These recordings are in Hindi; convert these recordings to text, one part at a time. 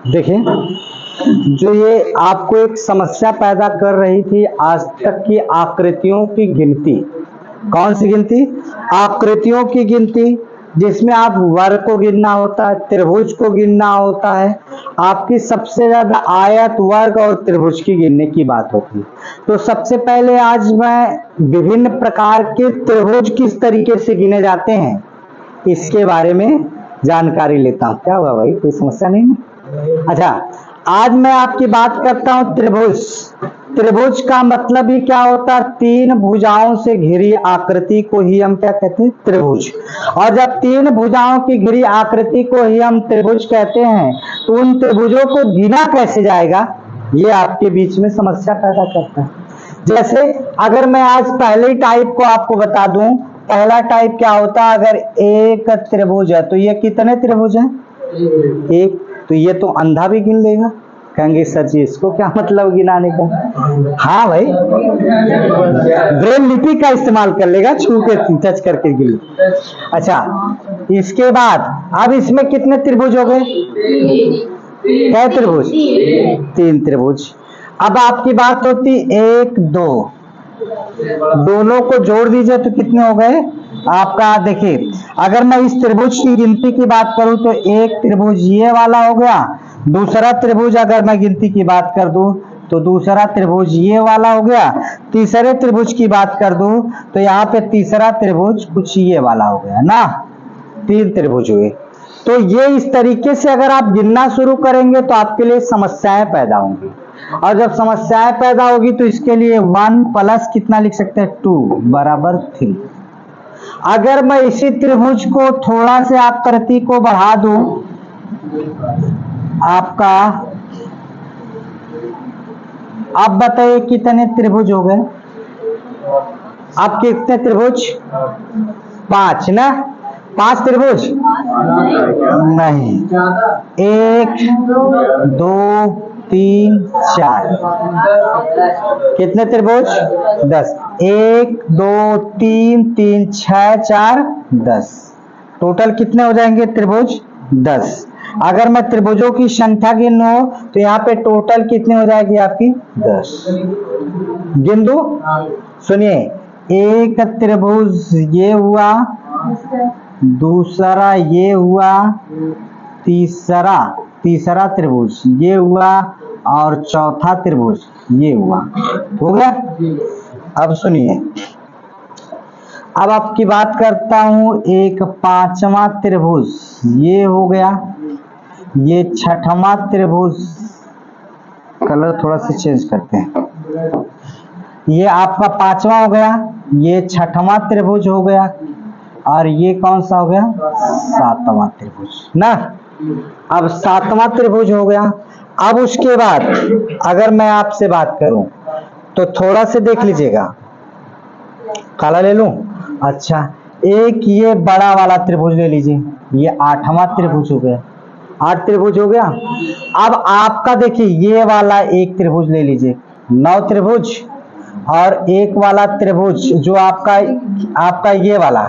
देखिए, जो ये आपको एक समस्या पैदा कर रही थी आज तक की आकृतियों की गिनती, कौन सी गिनती? आकृतियों की गिनती, जिसमें आप वर्ग को गिनना होता है, त्रिभुज को गिनना होता है, आपकी सबसे ज्यादा आयत, वर्ग और त्रिभुज की गिनने की बात होती है। तो सबसे पहले आज मैं विभिन्न प्रकार के त्रिभुज किस तरीके से गिने जाते हैं इसके बारे में जानकारी लेता हूँ। क्या हुआ भाई, कोई समस्या नहीं है? अच्छा, आज मैं आपकी बात करता हूं त्रिभुज। त्रिभुज का मतलब ही क्या होता है? तीन भुजाओं से घिरी आकृति को ही हम क्या कहते हैं? त्रिभुज। और जब तीन भुजाओं की घिरी आकृति को ही हम त्रिभुज कहते हैं, तो उन त्रिभुजों को गिना कैसे जाएगा, ये आपके बीच में समस्या पैदा करता है। जैसे अगर मैं आज पहले टाइप को आपको बता दूं, पहला टाइप क्या होता है? अगर एक त्रिभुज है तो ये कितने त्रिभुज हैं? एक। तो ये तो अंधा भी गिन लेगा। कहेंगे सर जी इसको क्या मतलब गिनाने का? हाँ भाई, ब्रेल लिपि का इस्तेमाल कर लेगा, छू के टच करके गिन। अच्छा, इसके बाद अब इसमें कितने त्रिभुज हो गए? क्या त्रिभुज? तीन त्रिभुज। अब आपकी बात होती एक दो, दोनों को जोड़ दीजिए तो कितने हो गए आपका? देखिए, अगर मैं इस त्रिभुज की गिनती की बात करूं तो एक त्रिभुज ये वाला हो गया, दूसरा त्रिभुज अगर मैं गिनती की बात कर दूं तो दूसरा त्रिभुज ये वाला हो गया, तीसरे त्रिभुज की बात कर दूं तो यहाँ पे तीसरा त्रिभुज कुछ ये वाला हो गया ना, तीन त्रिभुज हुए। तो ये इस तरीके से अगर आप गिनना शुरू करेंगे तो आपके लिए समस्याएं पैदा होंगी, और जब समस्याएं पैदा होगी तो इसके लिए 1 प्लस कितना लिख सकते हैं? 2 बराबर 3। अगर मैं इसी त्रिभुज को थोड़ा से आकृति को बढ़ा दूं, आपका आप बताइए कितने त्रिभुज हो गए? आप कितने त्रिभुज? 5 ना? 5 त्रिभुज नहीं, 1 2 3 4, कितने त्रिभुज? 10। 1 2 3 3 6 4 10, टोटल कितने हो जाएंगे त्रिभुज? 10। अगर मैं त्रिभुजों की संख्या गिनूं तो यहाँ पे टोटल कितने हो जाएगी आपकी? 10। गिन दो, सुनिए, एक त्रिभुज ये हुआ, दूसरा ये हुआ, तीसरा त्रिभुज ये हुआ, और चौथा त्रिभुज ये हुआ। हो गया? अब सुनिए, अब आपकी बात करता हूं, एक पांचवा त्रिभुज ये हो गया, ये छठवां त्रिभुज, कलर थोड़ा सा चेंज करते हैं, ये आपका पांचवा हो गया, ये छठवां त्रिभुज हो गया, और ये कौन सा हो गया? सातवां त्रिभुज ना। अब सातवां त्रिभुज हो गया। अब उसके बाद अगर मैं आपसे बात करूं तो थोड़ा से देख लीजिएगा, काला ले लूं? अच्छा, एक ये बड़ा वाला त्रिभुज ले लीजिए, ये आठवां त्रिभुज हो गया, 8 त्रिभुज हो गया। अब आपका देखिए, ये वाला एक त्रिभुज ले लीजिए, 9 त्रिभुज, और एक वाला त्रिभुज जो आपका ये वाला,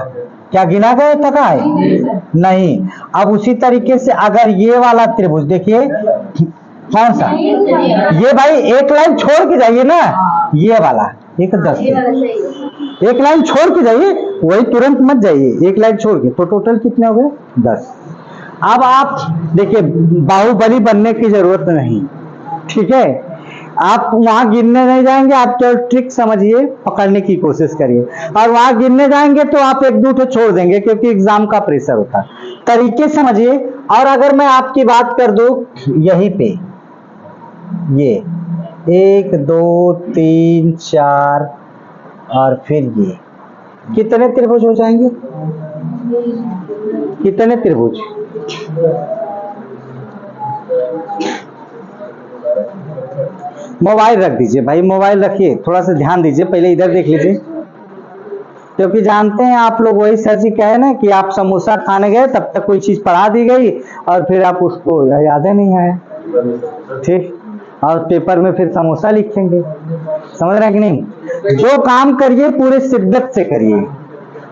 क्या गिना गया था? का है नहीं। अब उसी तरीके से अगर ये वाला त्रिभुज देखिए, कौन सा? ये भाई एक लाइन छोड़ के जाइए ना, ये वाला, एक 10, एक लाइन छोड़ के जाइए, वही तुरंत मत जाइए, एक लाइन छोड़ के, तो टोटल कितने हो गए? 10। अब आप देखिए, बाहुबली बनने की जरूरत नहीं, ठीक है? आप वहां गिनने नहीं जाएंगे, आप केवल ट्रिक समझिए, पकड़ने की कोशिश करिए, और वहां गिनने जाएंगे तो आप एक दो छोड़ देंगे क्योंकि एग्जाम का प्रेशर होता है। तरीके समझिए। और अगर मैं आपकी बात कर दूं यहीं पे, ये 1 2 3 4 और फिर ये, कितने त्रिभुज हो जाएंगे? कितने त्रिभुज? मोबाइल रख दीजिए भाई, मोबाइल रखिए, थोड़ा सा ध्यान दीजिए, पहले इधर देख लीजिए, क्योंकि जानते हैं आप लोग, वही सर जी कहे ना कि आप समोसा खाने गए, तब तक कोई चीज पढ़ा दी गई और फिर आप उसको याद ही नहीं आया, ठीक, और पेपर में फिर समोसा लिखेंगे। समझ रहे हैं कि नहीं? जो काम करिए पूरे शिद्दत से करिए,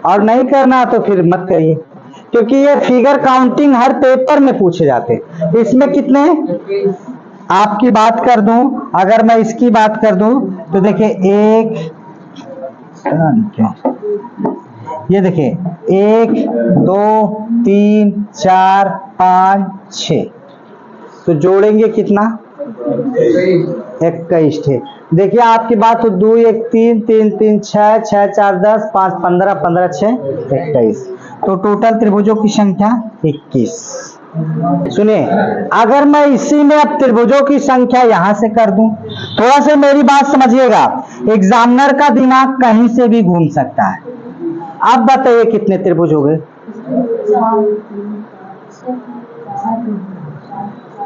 और नहीं करना तो फिर मत करिए, क्योंकि ये फिगर काउंटिंग हर पेपर में पूछे जाते। इसमें कितने, आपकी बात कर दूं, अगर मैं इसकी बात कर दूं तो देखिए एक, क्या ये देखिए 1 2 3 4 5 6, तो जोड़ेंगे कितना 21 थे। देखिए आपकी बात तो 2 1 3 3 3 6 6 4 10 5 15 15 6 21, तो टोटल त्रिभुजों की संख्या 21। सुनिए, अगर मैं इसी में अब त्रिभुजों की संख्या यहां से कर दूं, थोड़ा सा मेरी बात समझिएगा, एग्जामिनर का दिमाग कहीं से भी घूम सकता है। अब बताइए कितने त्रिभुज हो गए,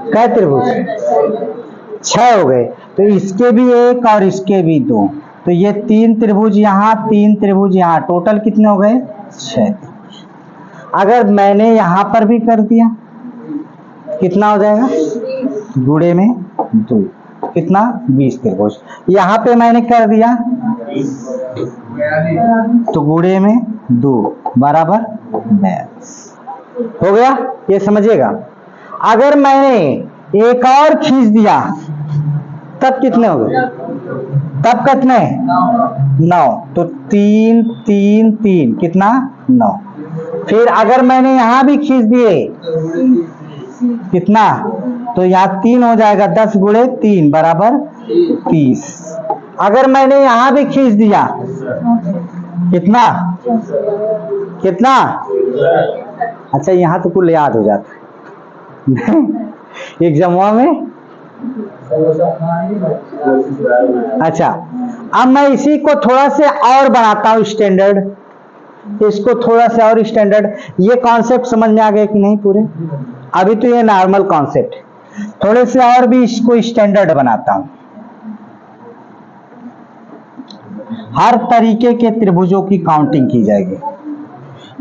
कै त्रिभुज, 6 हो गए। तो इसके भी एक और इसके भी 2, तो ये 3 त्रिभुज यहाँ 3 त्रिभुज यहाँ, टोटल कितने हो गए 6। अगर मैंने यहां पर भी कर दिया कितना हो जाएगा, गुणे में 2, कितना 20 त्रिभुज। यहां पे मैंने कर दिया तो गुणे में 2 बराबर 42 हो गया, ये समझिएगा। अगर मैंने एक और खींच दिया तब कितने हो गए, तब कितने 9, तो 3 3 3 कितना 9। फिर अगर मैंने यहां भी खींच दिए कितना, तो यहाँ 3 हो जाएगा, 10 गुणे 3 बराबर 30। अगर मैंने यहां भी खींच दिया कितना कितना, अच्छा यहां तो कुल याद हो जाता एग्जाम में। अच्छा, अब मैं इसी को थोड़ा से और बनाता हूं स्टैंडर्ड, इसको थोड़ा सा और स्टैंडर्ड। ये कॉन्सेप्ट समझ में आ गए कि नहीं पूरे, अभी तो ये नॉर्मल कॉन्सेप्ट, थोड़े से और भी इसको स्टैंडर्ड बनाता हूं। हर तरीके के त्रिभुजों की काउंटिंग की जाएगी।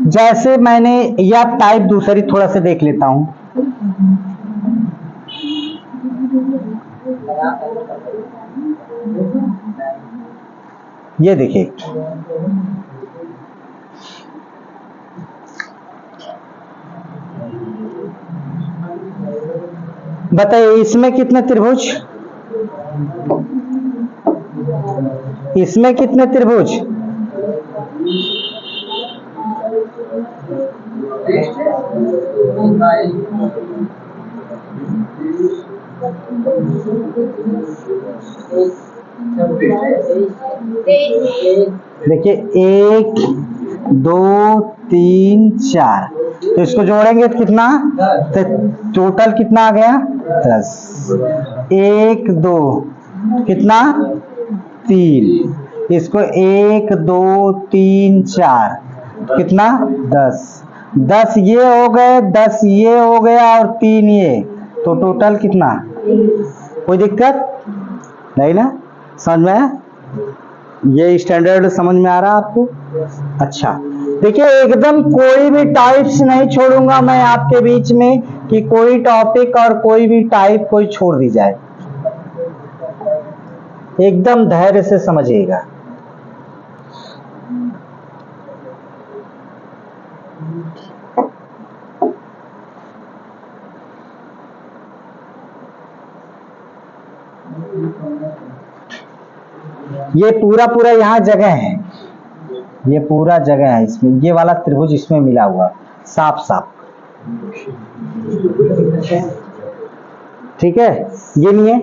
जैसे मैंने या टाइप दूसरी थोड़ा सा देख लेता हूं, ये देखिए बताइए इसमें कितने त्रिभुज, इसमें कितने त्रिभुज, देखिए 1 2 3 4, तो इसको जोड़ेंगे तो कितना, तो टोटल कितना आ गया 10। 1 2 कितना 3, इसको 1 2 3 4 कितना 10, 10 ये हो गए, 10 ये हो गया और 3 ये, तो टोटल कितना, कोई दिक्कत नहीं ना, समझ में, ये स्टैंडर्ड समझ में आ रहा आपको। अच्छा देखिए, एकदम कोई भी टाइप्स नहीं छोड़ूंगा मैं आपके बीच में कि कोई टॉपिक और कोई भी टाइप कोई छोड़ दी जाए, एकदम धैर्य से समझिएगा। ये पूरा पूरा यहाँ जगह है, ये पूरा जगह है, इसमें ये वाला त्रिभुज इसमें मिला हुआ साफ साफ, ठीक है, ये नहीं है।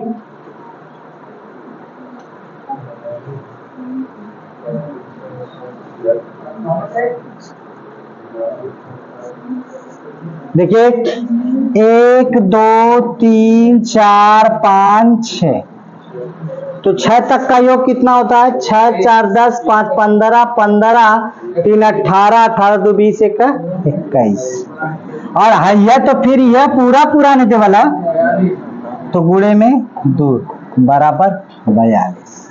देखिए 1 2 3 4 5 6, तो 6 तक का योग कितना होता है, 6 4 10 5 15 15 3 18 18 2 20 1 21, और है तो फिर यह पूरा पूरा नहीं दे वाला, तो गुणे में 2 बराबर 42।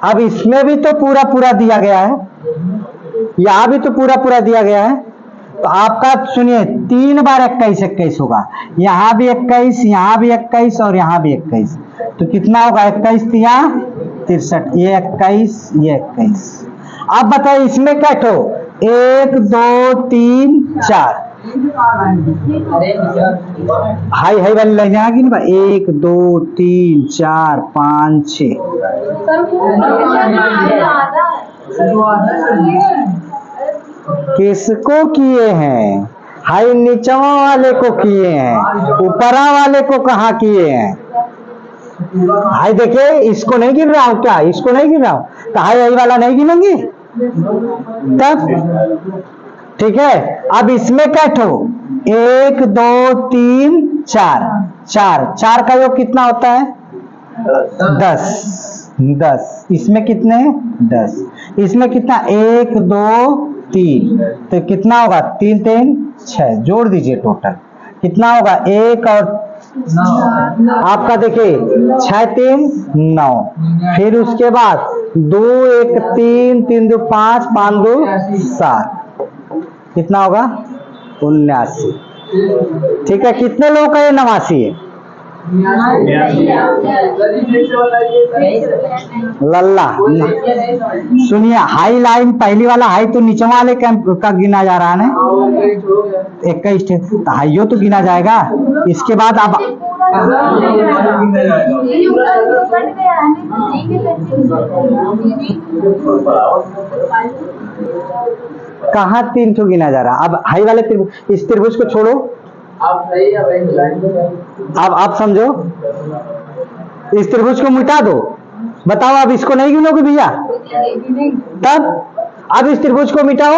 अब इसमें भी तो पूरा पूरा दिया गया है, यहां भी तो पूरा पूरा दिया गया है, तो आपका सुनिए 3 बार 21 21 होगा, यहां भी 21 यहां भी 21 और यहां भी 21, तो कितना होगा 21 यहाँ 63, ये 21 ये 21। अब बताइए इसमें क्या, 1 2 3 4, हाई हाई वाली लाइन आ गई ना, 1 2 3 4 5 6। किसको किए हैं? हाई नीचवा वाले को किए हैं, ऊपरा वाले को कहाँ किए हैं? हाई देखिए, इसको नहीं गिन रहा हूं क्या? इसको नहीं गिन रहा हूं तो हाई हाई वाला नहीं गिनेंगे तब। ठीक है, अब इसमें क्या ठो? 1 2 3 4, 4 का योग कितना होता है? 10। इसमें कितने? 10। इसमें कितना? 1 2 3, तो कितना होगा? 3 3 6, जोड़ दीजिए टोटल कितना होगा? 1 और आपका देखिए 6 3 9, फिर उसके बाद 2 1 3 3 2 5 5 2 7, कितना होगा? 79। ठीक है, कितने लोगों का ये 89 है? लल्ला सुनिए, हाई लाइन पहली वाला हाई तो नीचे वाले का गिना जा रहा है ना, 21, तो हाइयो तो गिना जाएगा। इसके बाद अब कहाँ 3 तो गिना जा रहा? अब हाई वाले इस त्रिभुज को छोड़ो, अब आप समझो, इस त्रिभुज को मिटा दो। बताओ, अब इसको नहीं गिनोगे भैया? तब अब इस त्रिभुज को मिटाओ,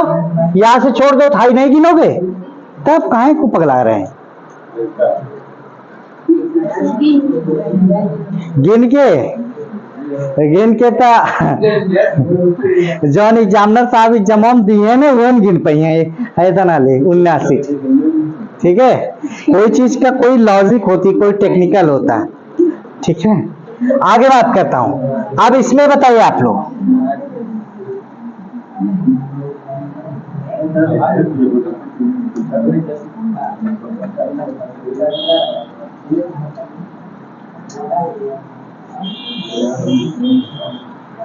यहां से छोड़ दो, हाई नहीं गिनोगे, तब काहे को पगला रहे हैं? गिन के तो जौन एग्जामिनर साहब एग्जाम दिए ना वो गिन पाई है तना ले 79। ठीक है, कोई चीज का कोई लॉजिक होती, कोई टेक्निकल होता है। ठीक है, आगे बात करता हूं। अब इसमें बताइए आप लोग,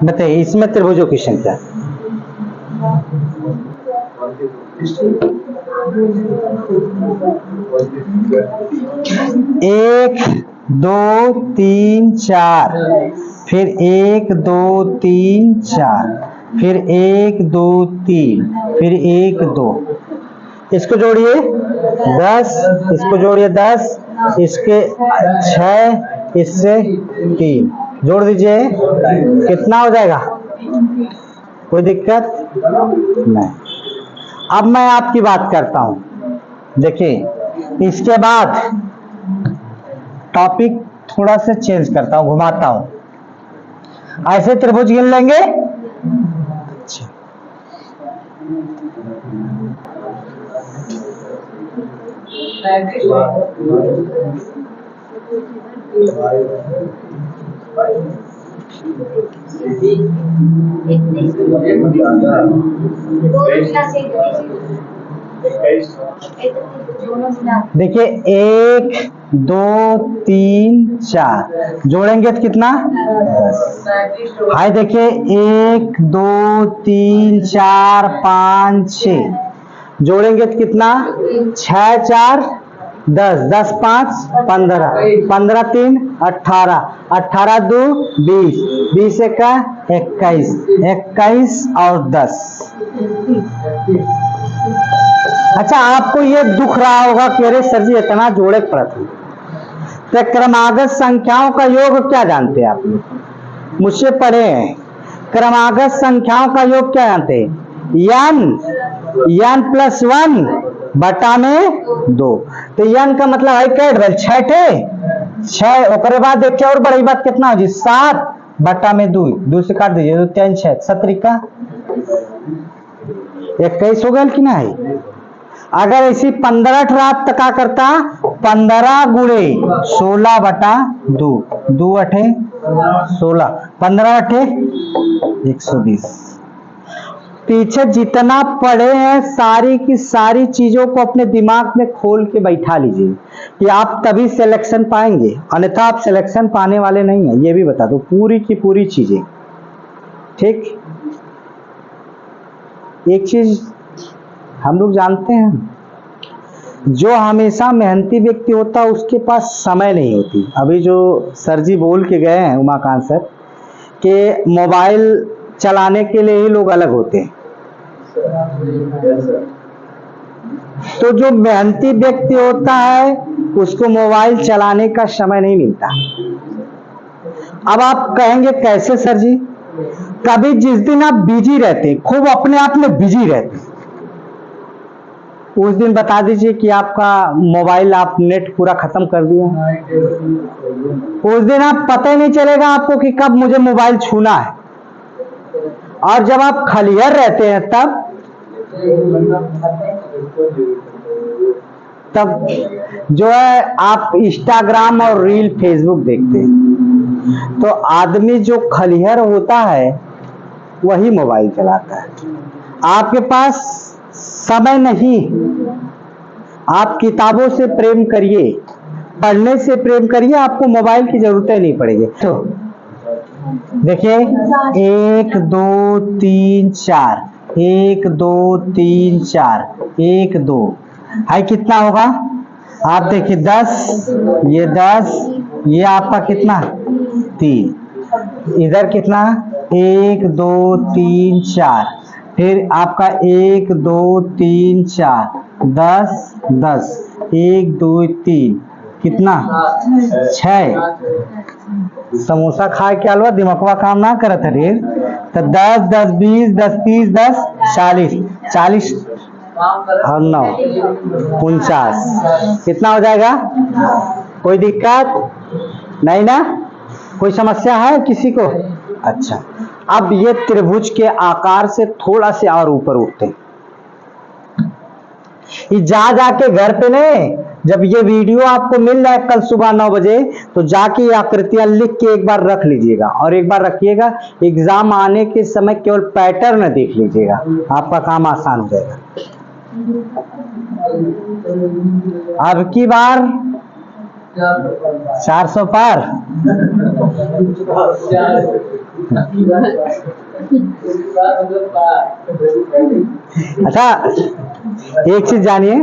बताइए इसमें त्रिभुजों की संख्या। एक 2 3 4, फिर 1 2 3 4, फिर 1 2 3, फिर 1 2, इसको जोड़िए 10, इसको जोड़िए 10, इसके 6, इससे 3, जोड़ दीजिए, कितना हो जाएगा? कोई दिक्कत नहीं। अब मैं आपकी बात करता हूं, देखिए इसके बाद टॉपिक थोड़ा सा चेंज करता हूं, घुमाता हूं। ऐसे त्रिभुज गिन लेंगे। देखिए 1 2 3 4 जोड़ेंगे तो कितना? 10। हाय देखिए 1 2 3 4 5 6 जोड़ेंगे तो कितना? 6 4 10, 10 5 15, 15 3 18, 18 2 20, 20 1 21, 21 और 10। अच्छा, आपको ये दुख रहा होगा कि अरे सर जी इतना जोड़े पड़ता है, तो क्रमागत संख्याओं का योग क्या जानते हैं आप लोग? मुझसे पढ़े हैं, क्रमागत संख्याओं का योग क्या जानते हैं? n प्लस 1 बटा में 2, तो n का मतलब है कैट वेल 6 और बाद देखिए और बड़ी बात कितना हो जी? 7 बटा में 2, 2 से काट दीजिए तो 3 6 17 का 21 हो गया कि नहीं? अगर ऐसी 15 रात तक का करता 15 गुणे 16 बटा 2, 2 8 16, 15 8 120। पीछे जितना पढ़े हैं सारी की सारी चीजों को अपने दिमाग में खोल के बैठा लीजिए कि आप तभी सिलेक्शन पाएंगे, अन्यथा आप सिलेक्शन पाने वाले नहीं है। ये भी बता दो, पूरी की पूरी चीजें। ठीक, एक चीज हम लोग जानते हैं, जो हमेशा मेहनती व्यक्ति होता है उसके पास समय नहीं होती। अभी जो सर जी बोल के गए हैं उमाकांत सर कि मोबाइल चलाने के लिए ही लोग अलग होते हैं, तो जो मेहनती व्यक्ति होता है उसको मोबाइल चलाने का समय नहीं मिलता। अब आप कहेंगे कैसे सर जी? कभी जिस दिन आप बिजी रहते, खूब अपने आप में बिजी रहते, उस दिन बता दीजिए कि आपका मोबाइल आप नेट पूरा खत्म कर दिया। उस दिन आप पता ही नहीं चलेगा आपको कि कब मुझे मोबाइल छूना है। और जब आप खलियर रहते हैं तब जो है आप इंस्टाग्राम और रील फेसबुक देखते हैं। तो आदमी जो खलिहर होता है वही मोबाइल चलाता है। आपके पास समय नहीं। आप किताबों से प्रेम करिए, पढ़ने से प्रेम करिए, आपको मोबाइल की जरूरत ही नहीं पड़ेगी। तो देखिए 1 2 3 4, 1 2 3 4, 1 2 है, कितना होगा आप देखिए 10, ये 10, ये आपका कितना 3, इधर कितना 1 2 3 4, फिर आपका 1 2 3 4 10 10, 1 2 3 कितना 6। समोसा खा के अलवा दिमागवा काम ना करत है रे। तो 10 10 20 10 30 10 40 40 और 9 49, कितना हो जाएगा? कोई दिक्कत नहीं ना? कोई समस्या है किसी को? अच्छा, अब ये त्रिभुज के आकार से थोड़ा से और ऊपर उठते, ये जाके घर पे नहीं, जब ये वीडियो आपको मिल जाए कल सुबह 9 बजे तो जाके ये आकृतियां लिख के एक बार रख लीजिएगा, और एक बार रखिएगा, एग्जाम आने के समय केवल पैटर्न देख लीजिएगा, आपका काम आसान हो जाएगा। अब की बार 400 पार। अच्छा, एक चीज जानिए,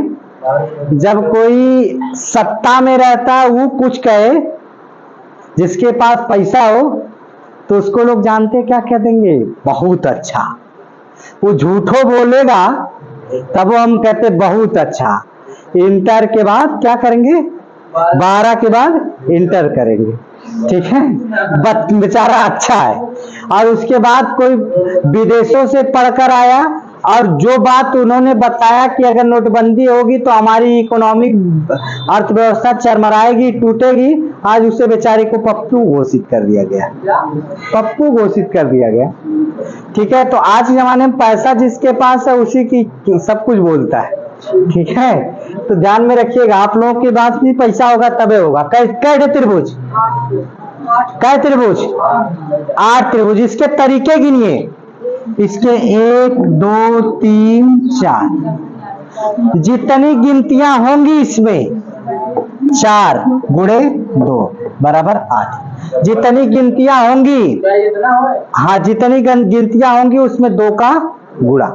जब कोई सत्ता में रहता है वो कुछ कहे, जिसके पास पैसा हो तो उसको लोग जानते क्या कह देंगे? बहुत अच्छा। वो झूठो बोलेगा तब वो हम कहते बहुत अच्छा। इंटर के बाद क्या करेंगे? 12 के बाद इंटर करेंगे, ठीक है, बेचारा अच्छा है। और उसके बाद कोई विदेशों से पढ़कर आया और जो बात उन्होंने बताया कि अगर नोटबंदी होगी तो हमारी इकोनॉमिक अर्थव्यवस्था चरमराएगी, टूटेगी, आज उसे बेचारे को पप्पू घोषित कर दिया गया, पप्पू घोषित कर दिया गया, ठीक है। तो आज के जमाने में पैसा जिसके पास है उसी की सब कुछ बोलता है, ठीक है। तो ध्यान में रखिएगा, आप लोगों के पास भी पैसा होगा तबे होगा। कै त्रिभुज? कै त्रिभुज? 8 त्रिभुज। इसके तरीके गिनिए, इसके 1 2 3 4, जितनी गिनतियां होंगी इसमें 4 गुणे 2 बराबर 8, जितनी गिनतियां होंगी, हाँ जितनी गिनतियां होंगी उसमें 2 का गुणा।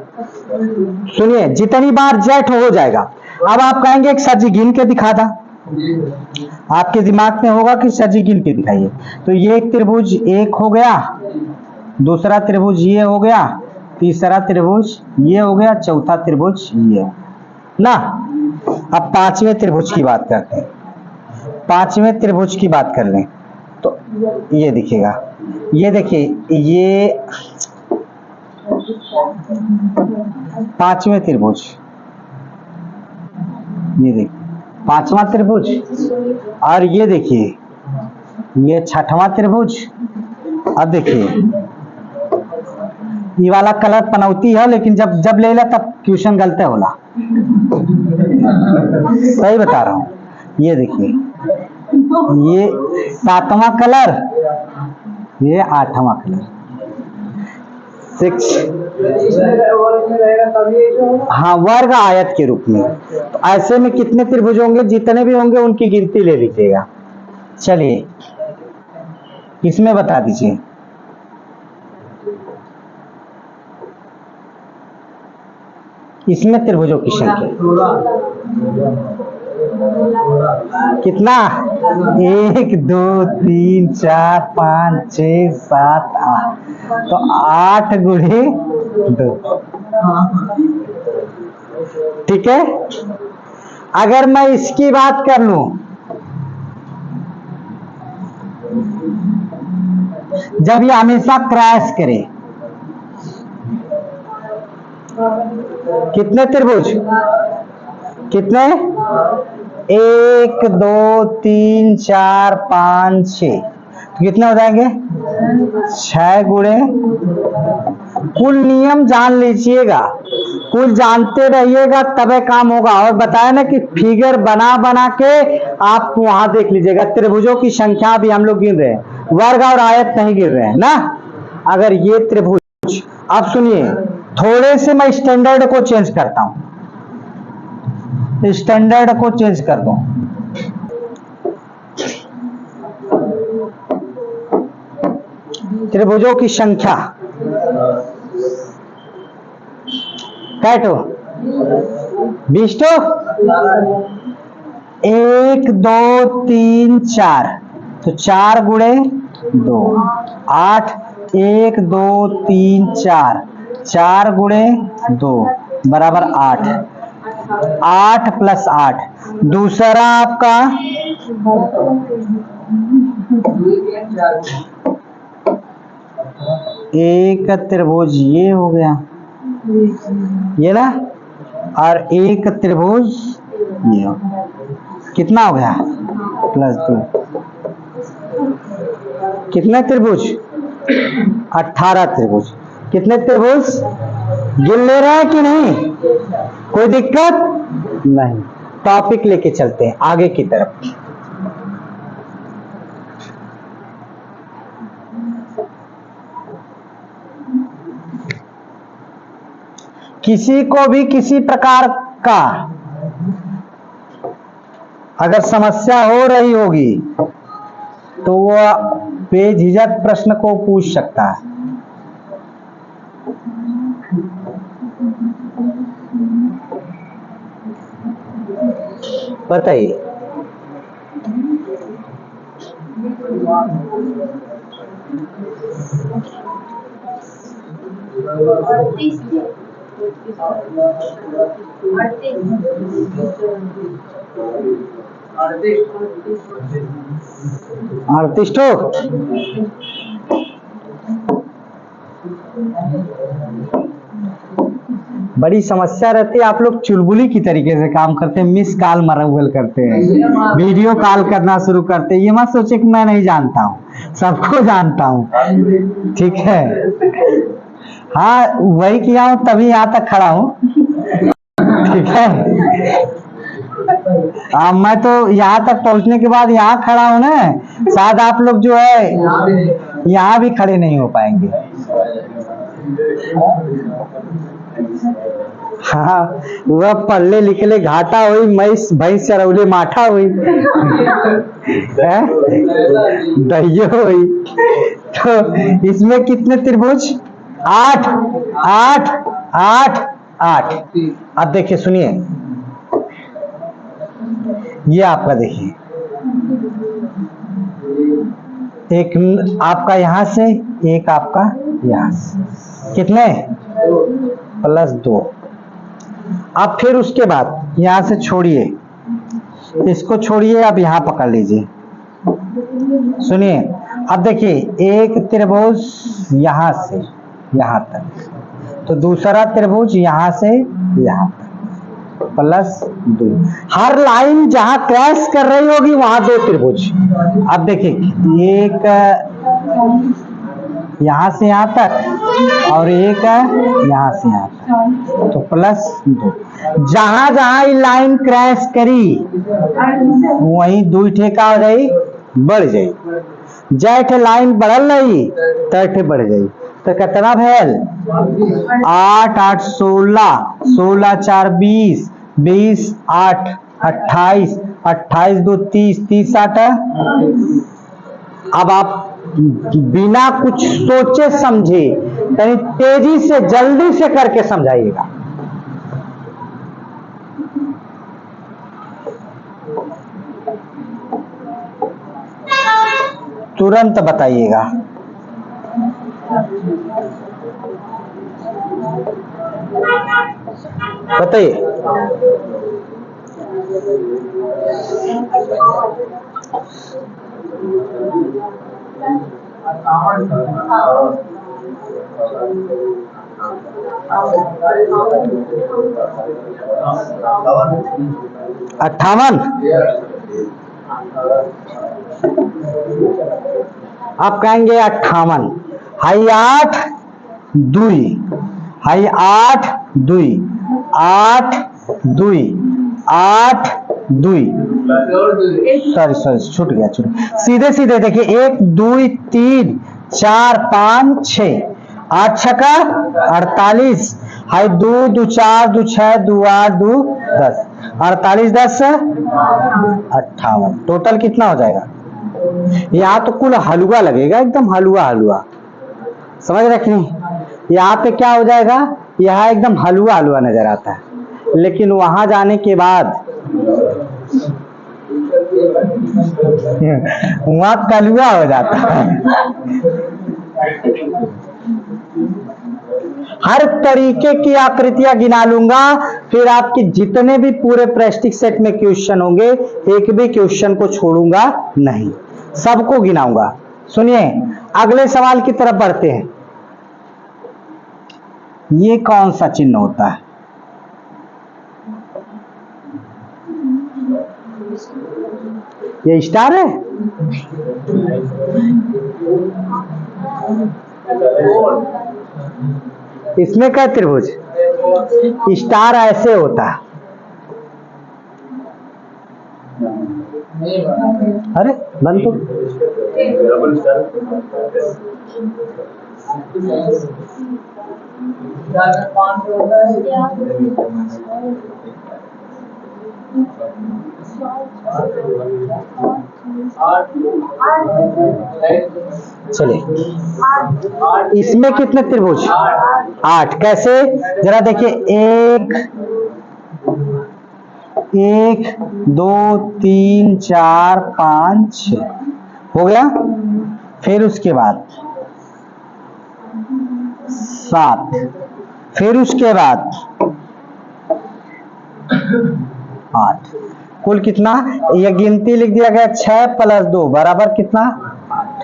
सुनिए, जितनी बार जेठ हो जाएगा। अब आप कहेंगे एक सर जी गिन के दिखा दा, आपके दिमाग में होगा कि सर जी गिन के दिखाइए। तो ये एक त्रिभुज 1 हो गया, दूसरा त्रिभुज ये हो गया, तीसरा त्रिभुज ये हो गया, चौथा त्रिभुज ये हो ना। अब पांचवें त्रिभुज की बात करते हैं। पांचवें त्रिभुज की बात कर लें तो ये दिखेगा, ये देखिए, ये पांचवें त्रिभुज, ये देखिए पांचवा त्रिभुज, और ये देखिए ये छठवां त्रिभुज। अब देखिए ये वाला कलर पनौती है, लेकिन जब जब ले ला तब क्वेश्चन गलत होला, सही बता रहा हूं। ये देखिए ये 7वां कलर, ये 8वां कलर, 6, हाँ वर्ग आयत के रूप में। तो ऐसे में कितने त्रिभुज होंगे? जितने भी होंगे उनकी गिनती ले लीजिएगा। चलिए इसमें बता दीजिए, इसमें त्रिभुजों की संख्या कितना? 1 2 3 4 5 6 7 8, तो 8 गुणे 2। ठीक है। अगर मैं इसकी बात कर लूं, जब ये हमेशा क्रैश करे, कितने त्रिभुज? कितने? 1 2 3 4 5 6, तो कितने हो जाएंगे? 6 गुणे। कुल नियम जान लीजिएगा, कुल जानते रहिएगा तबे काम होगा। और बताया ना कि फिगर बना बना के आप वहां देख लीजिएगा, त्रिभुजों की संख्या भी हम लोग गिन रहे हैं, वर्ग और आयत नहीं गिन रहे हैं ना। अगर ये त्रिभुज, अब सुनिए, थोड़े से मैं स्टैंडर्ड को चेंज करता हूं, स्टैंडर्ड को चेंज कर दो। त्रिभुजों की संख्या कैटो 20 तो 1 2 3 4, तो 4 गुणे 2 8, 1 2 3 4, 4 गुणे 2 बराबर 8, 8 प्लस 8। दूसरा आपका एक त्रिभुज ये हो गया, ये ना, और एक त्रिभुज ये हो, कितना हो गया? +2। कितने त्रिभुज? 18 त्रिभुज। कितने त्रिभुज गिन ले रहे हैं कि नहीं? कोई दिक्कत नहीं। टॉपिक लेके चलते हैं आगे की तरफ। किसी को भी किसी प्रकार का अगर समस्या हो रही होगी तो वह बेझिझक प्रश्न को पूछ सकता है। बताइए। आर्टिस्ट हो? बड़ी समस्या रहती है, आप लोग चुलबुली की तरीके से काम करते हैं, मिस कॉल मरवल करते हैं, वीडियो कॉल करना शुरू करते हैं। ये मत सोचे कि मैं नहीं जानता हूँ, सबको जानता हूँ। ठीक है, हाँ वही किया हूँ तभी यहाँ तक खड़ा हूँ। ठीक है, मैं तो यहाँ तक पहुँचने के बाद यहाँ खड़ा हूँ ना, शायद आप लोग जो है यहाँ भी खड़े नहीं हो पाएंगे। हाँ, वह पढ़ले लिखले घाटा हुई, मैस भैंस चरौले माठा हुई, दहियो हुई। तो इसमें कितने त्रिभुज? 8 8 8 8। अब देखिए, सुनिए, ये आपका देखिए, एक आपका यहां से, एक आपका यहां से, कितने? +2। अब फिर उसके बाद यहां से छोड़िए, इसको छोड़िए, अब यहां पकड़ लीजिए। सुनिए, अब देखिए, एक त्रिभुज यहां से यहां तक, तो दूसरा त्रिभुज यहां से यहां तक, +2। हर लाइन जहां क्रॉस कर रही होगी वहां 2 त्रिभुज। अब देखिए, एक यहां से यहां तक और एक यहां से यहां तक, तो +2। जहां जहां लाइन क्रॉस करी वहीं 2 ठे का हो जाई, बढ़ जाई। जैठे लाइन बढ़ल रही तैठे बढ़ जाई। तो कितना भेल? 8 8 16, 16 4 20, 20 8 28, 28 2 30, 30 8। अब आप बिना कुछ सोचे समझे यानी तेजी से जल्दी से करके समझाइएगा। तुरंत बताइएगा। बताइए। अट्ठावन। आप कहेंगे 58। हाई 8 दुई, हाई 8 दुई, 8 दुई, 8 दुई, सॉरी छूट गया। सीधे सीधे देखिए, 1 2 3 4 5 6, 8 छक्का 48, हाई 2 2 4 2 6 2 8 2 10, 48 10 58। टोटल कितना हो जाएगा? यहाँ तो कुल हलवा लगेगा, एकदम हलवा हलवा, समझ रहे कि नहीं? यहाँ पे क्या हो जाएगा, यहाँ एकदम हलवा हलवा नजर आता है, लेकिन वहां जाने के बाद वहां कलुआ हो जाता है। हर तरीके की आकृतियां गिना लूंगा, फिर आपके जितने भी पूरे प्रैक्टिक सेट में क्वेश्चन होंगे, एक भी क्वेश्चन को छोड़ूंगा नहीं, सबको गिनाऊंगा। सुनिए, अगले सवाल की तरफ बढ़ते हैं। ये कौन सा चिन्ह होता है? ये स्टार है? इसमें क्या त्रिभुज? स्टार ऐसे होता है। अरे बंद तो। चलिए, इसमें कितने त्रिभुज? 8। कैसे? जरा देखिए, 1 2 3 4 5 6 हो गया। फिर उसके बाद 7, फिर उसके बाद 8। कुल कितना? यह गिनती लिख दिया गया, 6 + 2 बराबर कितना? 8।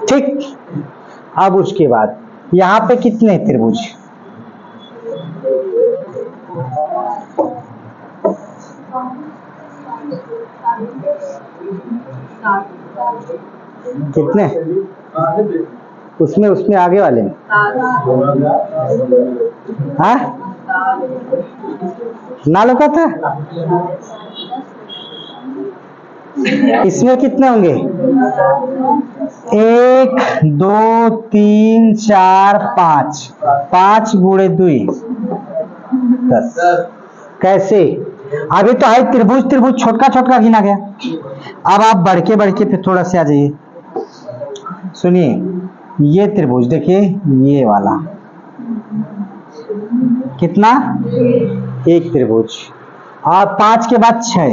ठीक। अब उसके बाद यहाँ पे कितने त्रिभुज? कितने? उसमें आगे वाले में हाँ ना लोग था। इसमें कितने होंगे? 1 2 3 4 5, 5 गुणे 2 10। कैसे? अभी तो है त्रिभुज, त्रिभुज छोटका छोटका गिना गया। अब आप बढ़ के फिर थोड़ा से आ जाइए। सुनिए, ये त्रिभुज देखिए, ये वाला कितना? 1 त्रिभुज। और 5 के बाद 6,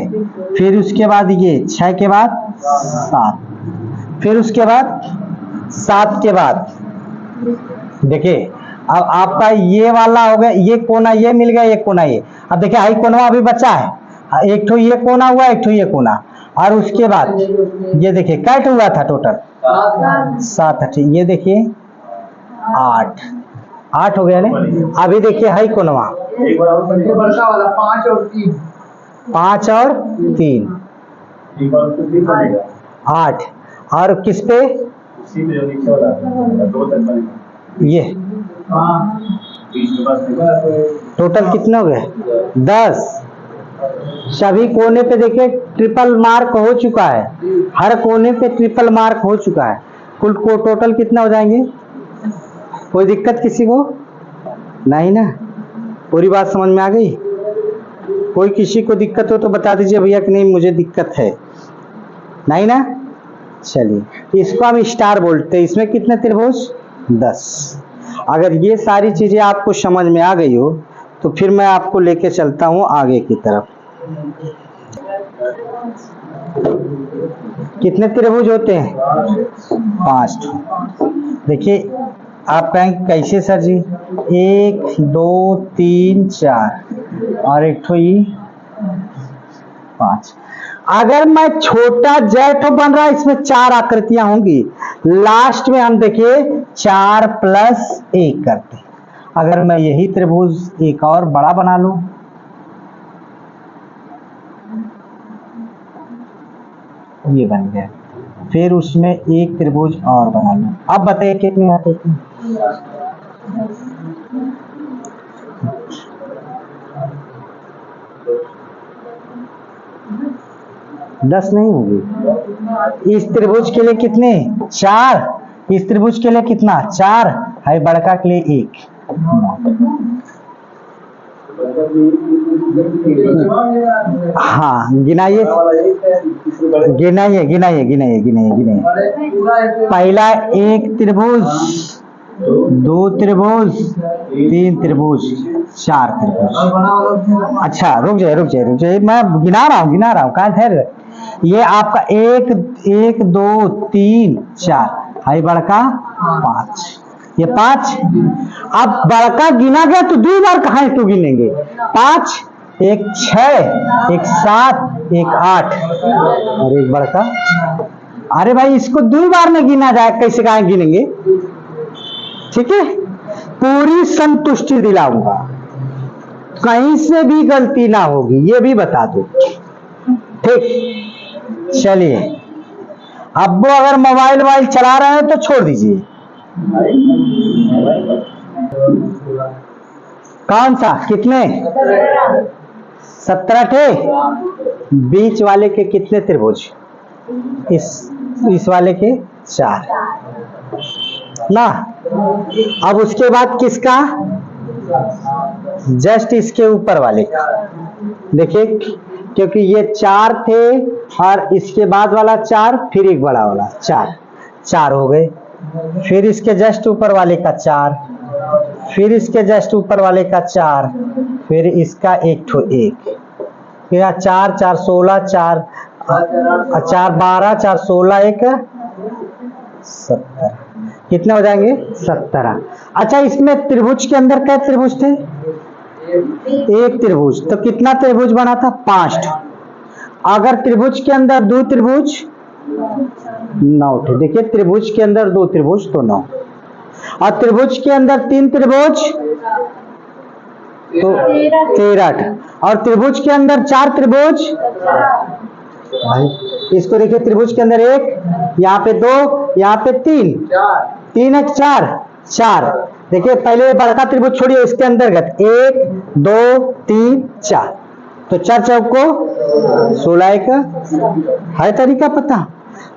फिर उसके बाद ये 6 के बाद 7, फिर उसके बाद 7 के बाद देखिए, अब आपका ये वाला हो गया, ये कोना ये मिल गया, ये कोना ये। अब देखिए, हाई कोना अभी बचा है, एक तो ये कोना हुआ, एक तो ये कोना, और उसके बाद ये देखिए कट हुआ था टोटल 7 8। ये देखिए 8 हो गया नहीं। अभी देखिए हाई कोनवा 5 और 3 8, और किस पे? ये टोटल कितने हो गए? 10। सभी कोने पे देखिए ट्रिपल मार्क हो चुका है, हर कोने पे ट्रिपल मार्क हो चुका है। कुल को टोटल कितना हो जाएंगे? कोई दिक्कत किसी को नहीं ना? पूरी बात समझ में आ गई? कोई किसी को दिक्कत हो तो बता दीजिए भैया कि नहीं मुझे दिक्कत है, नहीं ना? चलिए, इसको हम स्टार बोलते हैं। इसमें कितने त्रिभुज? 10। अगर ये सारी चीजें आपको समझ में आ गई हो तो फिर मैं आपको लेके चलता हूं आगे की तरफ। कितने त्रिभुज होते हैं? 5। देखिए आप कहेंगे कैसे सर जी? 1 2 3 4 और एक ठो ये 5। अगर मैं छोटा जेठ बन रहा है, इसमें 4 आकृतियां होंगी, लास्ट में हम देखिए 4 + 1 करते हैं। अगर मैं यही त्रिभुज एक और बड़ा बना लूं, ये बन गया, फिर उसमें एक त्रिभुज और बना लूं। अब बताइए कितने आते हैं? 10 नहीं होगी। इस त्रिभुज के लिए कितने? 4। इस त्रिभुज के लिए कितना? 4 है, बड़का के लिए 1। हाँ गिनाइए गिनाइए गिनाइए गिनाइए गिनाइए गिनाइए। पहला एक त्रिभुज, 2 त्रिभुज, 3 त्रिभुज, 4 त्रिभुज। अच्छा रुक जाइए, मैं गिना रहा हूँ कहाँ ठहर। ये आपका 1 1 2 3 4 है, बड़का 5, ये 5। अब बड़का गिना गया तो 2 बार कहाँ तो गिनेंगे? 5, एक 6, एक 7, एक 8 और एक बड़का। अरे भाई इसको 2 बार में गिना जाए, कैसे कहाँ गिनेंगे? ठीक है, पूरी संतुष्टि दिलाऊंगा, कहीं से भी गलती ना होगी, ये भी बता दो। ठीक, चलिए अब वो अगर मोबाइल चला रहे हैं तो छोड़ दीजिए। कौन सा? कितने? 17 थे। बीच वाले के कितने त्रिभुज? इस वाले के 4 ना। अब उसके बाद किसका? जस्ट इसके ऊपर वाले का। देखिए क्योंकि ये 4 थे और इसके बाद वाला 4, फिर एक बड़ा वाला 4 हो गए। फिर इसके जस्ट ऊपर वाले का 4, फिर इसके जस्ट ऊपर वाले का 4, फिर इसका एक ठो 1, फिर 4 4 16 4 4 12 4 16 1 17। कितने हो जाएंगे? 17। अच्छा इसमें त्रिभुज के अंदर क्या त्रिभुज थे? एक त्रिभुज, तो कितना त्रिभुज बना था? 5। अगर त्रिभुज के अंदर 2 त्रिभुज 9 थे। देखिए त्रिभुज के अंदर 2 त्रिभुज तो 9, और त्रिभुज के अंदर 3 त्रिभुज तो 13, और त्रिभुज के अंदर 4 त्रिभुज। इसको देखिए त्रिभुज के अंदर 1, यहाँ पे 2, यहाँ पे 3, 3 1 4। देखिए पहले बड़का त्रिभुज छोड़िए, इसके अंतर्गत 1 2 3 4, तो 4 चौको 16 का है तरीका पता।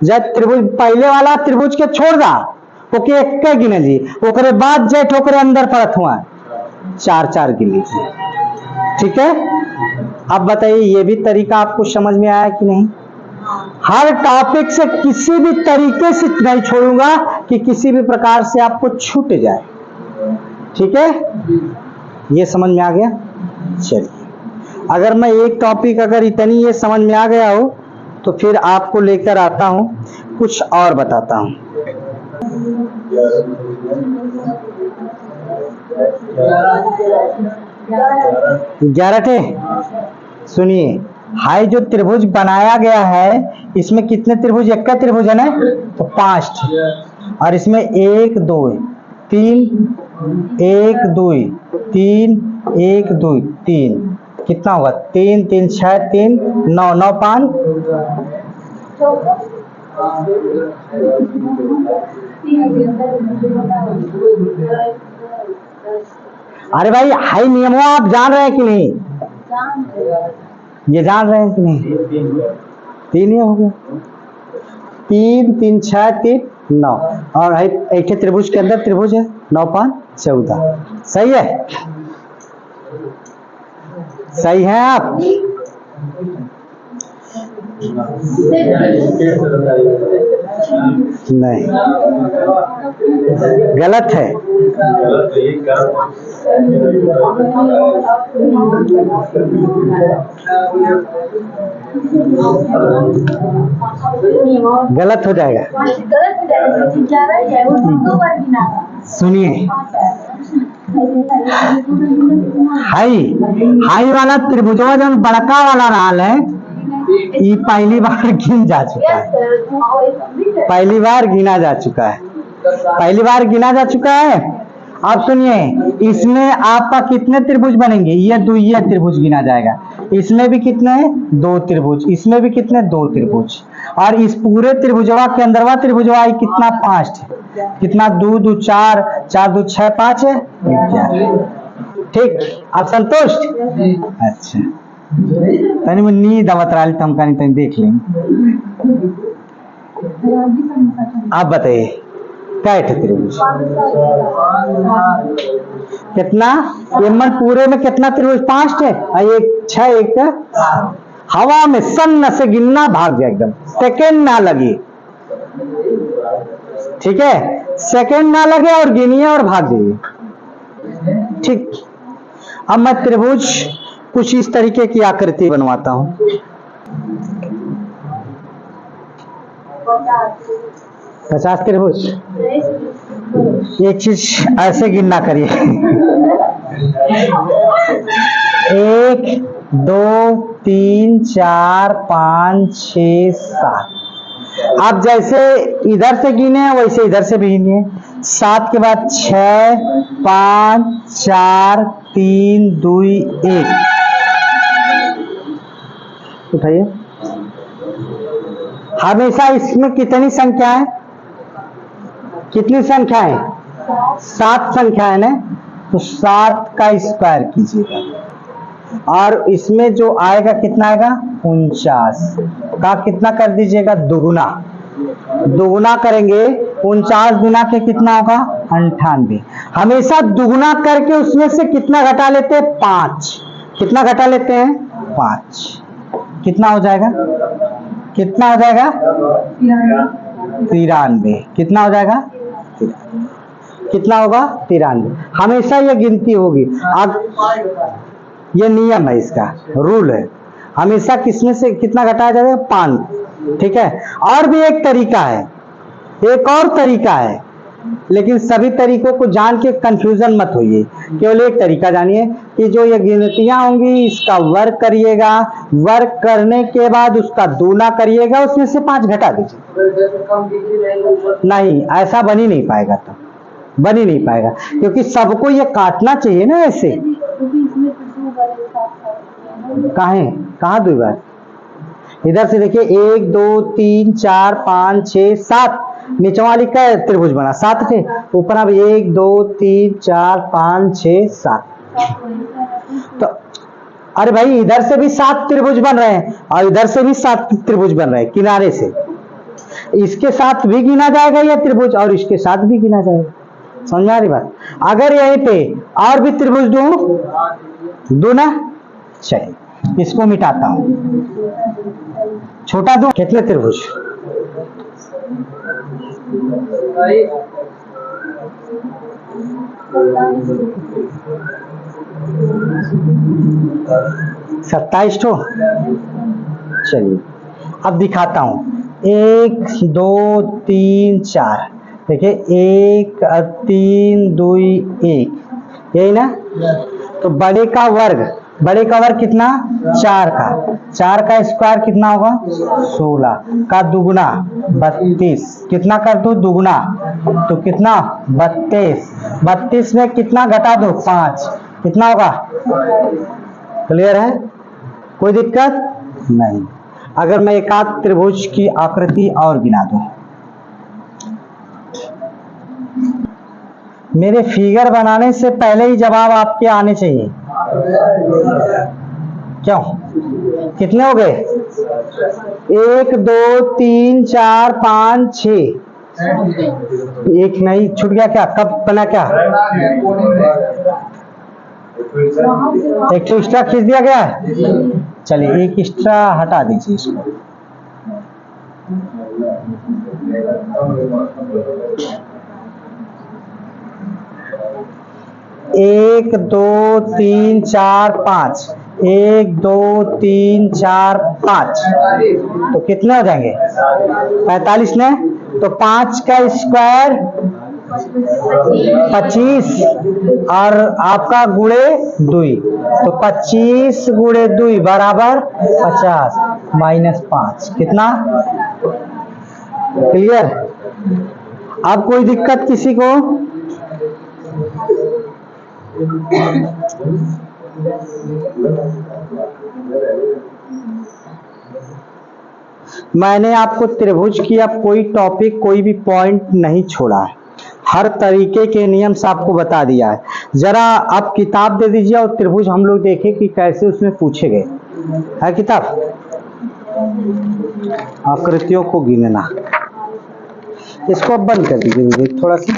जब त्रिभुज पहले वाला त्रिभुज के छोड़ दा ओके एक के गिने जी, ओकरे बाद जे ठोकरे अंदर पड़त हुआ 4 4 गिन लीजिए। ठीक है, अब बताइए ये भी तरीका आपको समझ में आया कि नहीं? हर टॉपिक से किसी भी तरीके से नहीं छोड़ूंगा कि किसी भी प्रकार से आपको छूट जाए। ठीक है, ये समझ में आ गया? चलिए अगर मैं एक टॉपिक अगर इतनी ये समझ में आ गया हो तो फिर आपको लेकर आता हूं, कुछ और बताता हूं। ग्यारह थे। सुनिए, हाई जो त्रिभुज बनाया गया है इसमें कितने त्रिभुज? एक का त्रिभुज है ना, तो 5, और इसमें 1 2 3 1 2 3 1 2 3, कितना होगा? 3 3 6 3 9 9 5। अरे भाई हाई नियमों आप जान रहे हैं कि नहीं? ये जान रहे हैं कि नहीं? 3 ही हो गया, 3 3 6 3 9, और एक त्रिभुज के अंदर त्रिभुज है 9 5 14। सही है? सही है आप? नहीं, गलत है। गलत हो जाएगा। सुनिए, हाई हाई वाला त्रिभुजवा जो बड़का वाला रहल है, ये पहली बार गिन जा चुका है, पहली बार गिना जा चुका है, पहली बार गिना जा चुका है। अब सुनिए, इसमें आपका कितने त्रिभुज बनेंगे? ये द्वितीय त्रिभुज गिना जाएगा। इसमें भी कितने? 2 त्रिभुज। इसमें भी कितने? 2 त्रिभुज। और इस पूरे त्रिभुजवा के अंदरवा त्रिभुजवा कितना? 5 है। कितना? 2 2 4, 4 2 6, 5 है। ठीक, आप संतुष्ट? अच्छा, तनी में नींद आवत रहा तो हम कहीं तनी देख लेंगे। आप बताइए क्या है त्रिभुज? कितना? एमन पूरे में कितना त्रिभुज? 5 है। एक 6, एक हवा में सन्न से गिनना, भाग जाए एकदम, सेकेंड ना लगे। ठीक है, सेकेंड ना लगे और गिनिए और भाग जाइए। ठीक, अब मैं त्रिभुज कुछ इस तरीके की आकृति बनवाता हूं। 50 त्रिभुज। एक चीज ऐसे गिनना करिए, 1 2 3 4 5 6 7। आप जैसे इधर से गिने वैसे इधर से भी गिनिए। 7 के बाद 6 5 4 3 2 1। उठाइए। हमेशा इसमें कितनी संख्या है? कितनी संख्या है? 7 संख्या है ना, तो 7 का स्क्वायर कीजिएगा। और इसमें जो आएगा कितना आएगा? 49 का कितना कर दीजिएगा? दुगुना। दुगुना करेंगे 49 गुना के कितना होगा? 98। हमेशा दुगुना करके उसमें से कितना घटा लेते हैं? 5। कितना घटा लेते हैं? 5। कितना हो जाएगा? कितना हो जाएगा? 93। कितना हो जाएगा? कितना होगा? 93। हमेशा ये गिनती होगी। अब ये नियम है, इसका रूल है, हमेशा किसमें से कितना घटाया जाएगा? 5। ठीक है। और भी एक तरीका है, एक और तरीका है, लेकिन सभी तरीकों को जान के कंफ्यूजन मत होइए, केवल एक तरीका जानिए कि जो ये गिनतियां होंगी इसका वर्ग करिएगा, वर्ग करने के बाद उसका दूना करिएगा, उसमें से 5 घटा दीजिए। नहीं, ऐसा बन ही नहीं पाएगा, तो बन ही नहीं पाएगा, क्योंकि सबको ये काटना चाहिए ना ऐसे। कहाँ 2 बार? इधर से देखिए, 1 2 3 4 5 6 7। नीचे वाली का त्रिभुज बना 7 थे, ऊपर अब 1 2 3 4 5 6 7। तो अरे भाई, इधर से भी 7 त्रिभुज बन रहे हैं और इधर से भी 7 त्रिभुज बन रहे हैं किनारे से। इसके साथ भी गिना जाएगा यह त्रिभुज और इसके साथ भी गिना जाएगा। समझ में आ रही बात? अगर यहीं पे और भी त्रिभुज दो ना, चलिए इसको मिटाता हूं, छोटा दो। कितने त्रिभुज? सत्ताईस ठो। चलिए अब दिखाता हूं। 1 2 3 4। देखिए 1 3 2 1, यही ना? तो बड़े का वर्ग कितना? 4 का। 4 का स्क्वायर कितना होगा? 16 का दुगुना 32। कितना कर दो? दुगुना, तो कितना? 32। 32 में कितना घटा दो? 5। कितना होगा? क्लियर है? कोई दिक्कत नहीं। अगर मैं एक आध त्रिभुज की आकृति और गिना दूं, मेरे फिगर बनाने से पहले ही जवाब आपके आने चाहिए। क्यों? कितने हो गए? 1 2 3 4 5 6। एक नहीं छूट गया क्या? कब बना क्या? एक तो एक्स्ट्रा खींच दिया गया है। चलिए एक एक्स्ट्रा हटा दीजिए इसको। एक दो तीन चार पाँच, 1 2 3 4 5, तो कितने हो जाएंगे 45 ने, तो 5 का स्क्वायर 25 और आपका गुणे 2, तो 25 गुणे 2 बराबर 50 -5, कितना? क्लियर? अब कोई दिक्कत किसी को? मैंने आपको त्रिभुज की अब कोई टॉपिक, कोई भी पॉइंट नहीं छोड़ा है, हर तरीके के नियम से आपको बता दिया है। जरा आप किताब दे दीजिए और त्रिभुज हम लोग देखें कि कैसे उसमें पूछे गए है। किताब, आकृतियों को गिनना, इसको अब बंद कर दीजिए थोड़ा सा।